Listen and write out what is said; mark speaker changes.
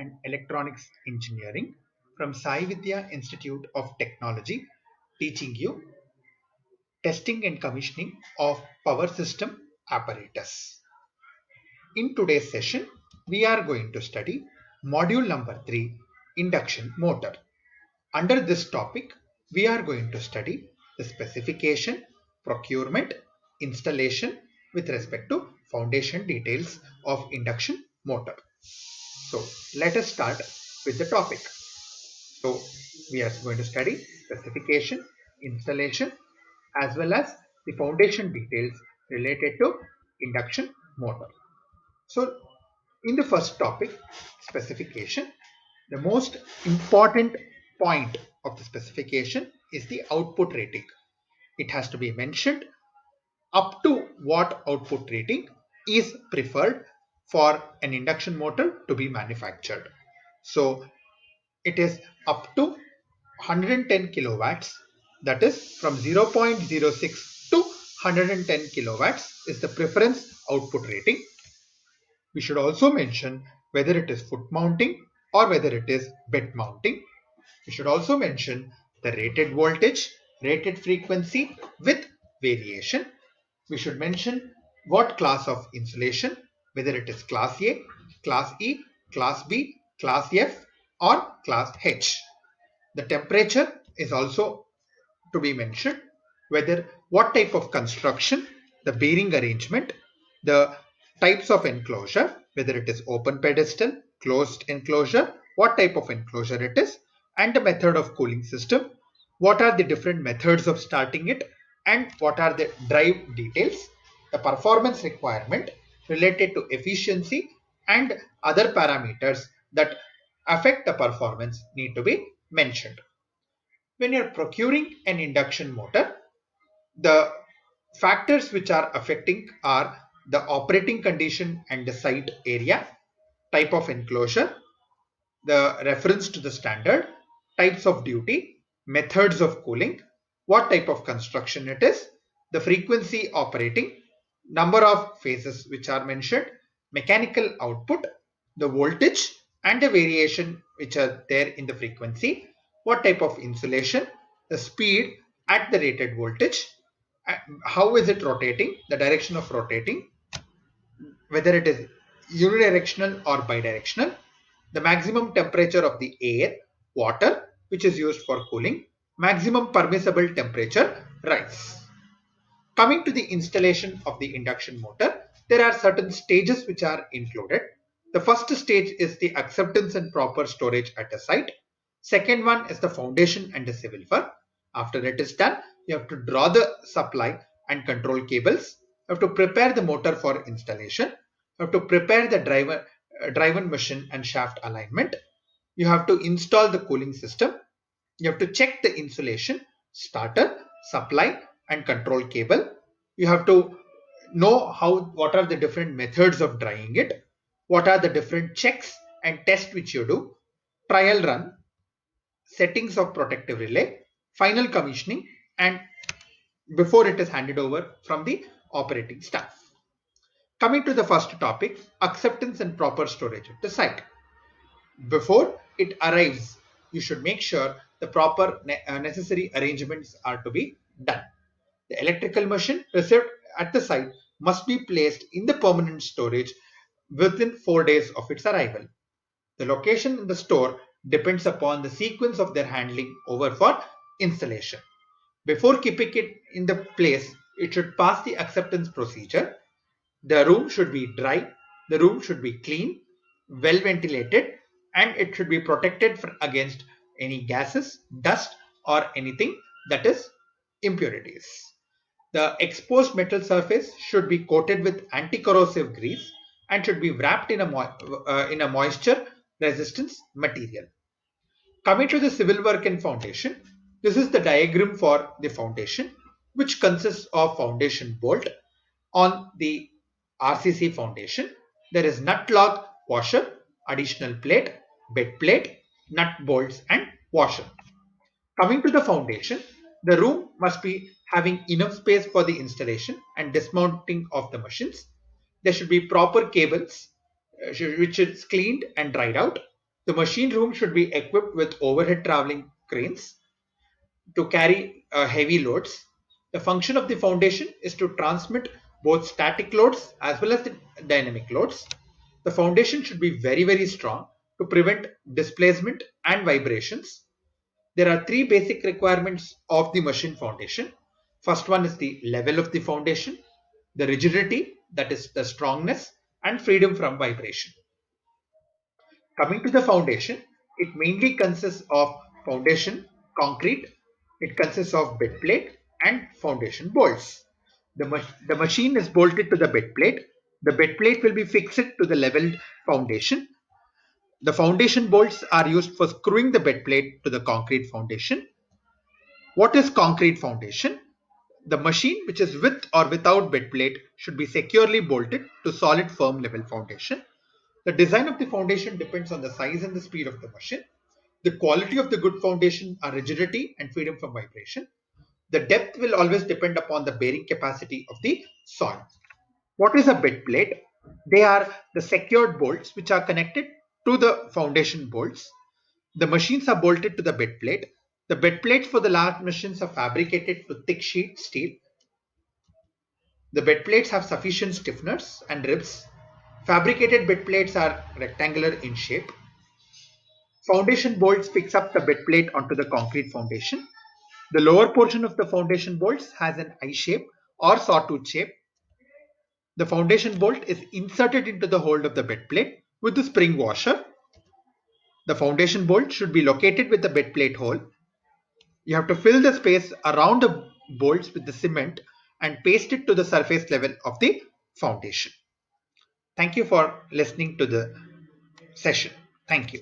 Speaker 1: and Electronics Engineering from Sai Vidya Institute of Technology, teaching you testing and commissioning of power system apparatus. In today's session, we are going to study module number 3, induction motor. Under this topic, we are going to study the specification, procurement, installation with respect to foundation details of induction motor. So let us start with the topic. So we are going to study specification, installation as well as the foundation details related to induction motor. So in the first topic, specification, the most important point of the specification is the output rating. It has to be mentioned up to what output rating is preferred for an induction motor to be manufactured. So it is up to 110 kilowatts, that is from 0.06 to 110 kilowatts is the preference output rating. We should also mention whether it is foot mounting or whether it is bed mounting. We should also mention the rated voltage, rated frequency with variation. We should mention what class of insulation, whether it is class A, class E, class B, class F or class H. The temperature is also to be mentioned, whether what type of construction, the bearing arrangement, the types of enclosure, whether it is open pedestal, closed enclosure, what type of enclosure it is, and the method of cooling system, what are the different methods of starting it, and what are the drive details, the performance requirement related to efficiency and other parameters that affect the performance need to be mentioned. When you're procuring an induction motor, the factors which are affecting are the operating condition and the site area, type of enclosure, the reference to the standard, types of duty, methods of cooling, what type of construction it is, the frequency operating, number of phases which are mentioned, mechanical output, the voltage and the variation which are there in the frequency, what type of insulation, the speed at the rated voltage, how is it rotating, the direction of rotating, whether it is unidirectional or bidirectional, the maximum temperature of the air, water which is used for cooling, maximum permissible temperature rise. Coming to the installation of the induction motor, there are certain stages which are included. The first stage is the acceptance and proper storage at a site. Second one is the foundation and the civil work. After it is done, you have to draw the supply and control cables. You have to prepare the motor for installation. You have to prepare the driven machine and shaft alignment. You have to install the cooling system. You have to check the insulation, starter, supply and control cable. You have to know what are the different methods of drying it, what are the different checks and tests which you do, trial run, settings of protective relay, final commissioning and before it is handed over from the operating staff. Coming to the first topic, acceptance and proper storage at the site. Before it arrives, you should make sure the proper necessary arrangements are to be done. The electrical machine received at the site must be placed in the permanent storage within 4 days of its arrival. The location in the store depends upon the sequence of their handling over for installation. Before keeping it in the place, it should pass the acceptance procedure. The room should be dry, the room should be clean, well ventilated, and it should be protected against any gases, dust, or anything that is impurities. The exposed metal surface should be coated with anti-corrosive grease and should be wrapped in a moisture resistance material. Coming to the civil work and foundation, this is the diagram for the foundation, which consists of foundation bolt. On the RCC foundation, there is nut lock washer, additional plate, bed plate, nut bolts and washer. Coming to the foundation, the room must be having enough space for the installation and dismounting of the machines. There should be proper cables which is cleaned and dried out. The machine room should be equipped with overhead traveling cranes to carry heavy loads. The function of the foundation is to transmit both static loads as well as the dynamic loads. The foundation should be very strong to prevent displacement and vibrations. There are three basic requirements of the machine foundation. First one is the level of the foundation, the rigidity, that is the strongness, and freedom from vibration. Coming to the foundation, it mainly consists of foundation, concrete, it consists of bed plate and foundation bolts. The machine is bolted to the bed plate. The bed plate will be fixed to the leveled foundation. The foundation bolts are used for screwing the bed plate to the concrete foundation. What is concrete foundation? The machine, which is with or without bed plate, should be securely bolted to solid firm level foundation. The design of the foundation depends on the size and the speed of the machine. The quality of the good foundation are rigidity and freedom from vibration. The depth will always depend upon the bearing capacity of the soil. What is a bed plate? They are the secured bolts which are connected to the foundation bolts. The machines are bolted to the bed plate. The bed plates for the large machines are fabricated to thick sheet steel. The bed plates have sufficient stiffeners and ribs. Fabricated bed plates are rectangular in shape. Foundation bolts fix up the bed plate onto the concrete foundation. The lower portion of the foundation bolts has an I shape or sawtooth shape. The foundation bolt is inserted into the hold of the bed plate with the spring washer. The foundation bolt should be located with the bed plate hole. You have to fill the space around the bolts with the cement and paste it to the surface level of the foundation. Thank you for listening to the session. Thank you.